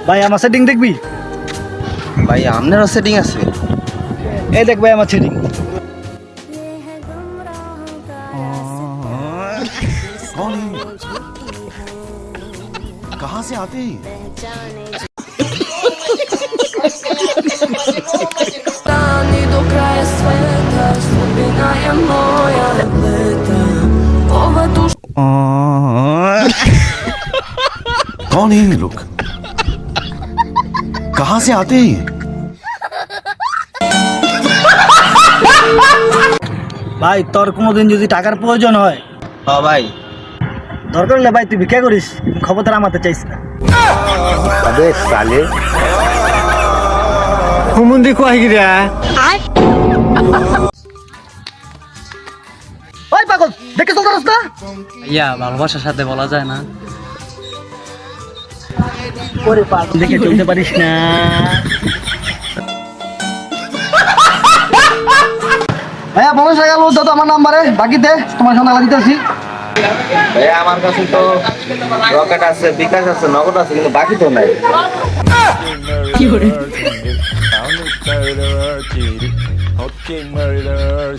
ভাই আমার সেটিং দেখবি? ভাই আপনারও সেটিং আছে? এই দেখ ভাই আমার সেটিং। कौन है? कहाँ से आते हैं? Stani do kraja sveta, sudbina je moja leta. Ova duša कौन है ये लोग? कहाँ से आते हैं? ভাই তোর কোনোদিন যদি টাকার প্রয়োজন হয়, হ্যাঁ ভাই। দরকার হলে ভাই তুই ভিক্ষা করিস, খবরদার আমাতে চাইস না। अबे साले হুমুন্দি কয় গিরা ওই পাগল দেখে চলতে রাস্তা। ইয়া ভালোবাসার সাথে বলা যায় না। ওরে পাগল দেখে চলতে পারিস না। ভাইয়া 50 টাকা লোড দাও তো আমার নাম্বারে, বাকিতে তোমার সন্ধ্যা দিতেছি। ভাইয়া আমার কাছে তো রকেট আছে, বিকাশ আছে, নগদ আছে, কিন্তু বাকি তো নাই। Okay, murder,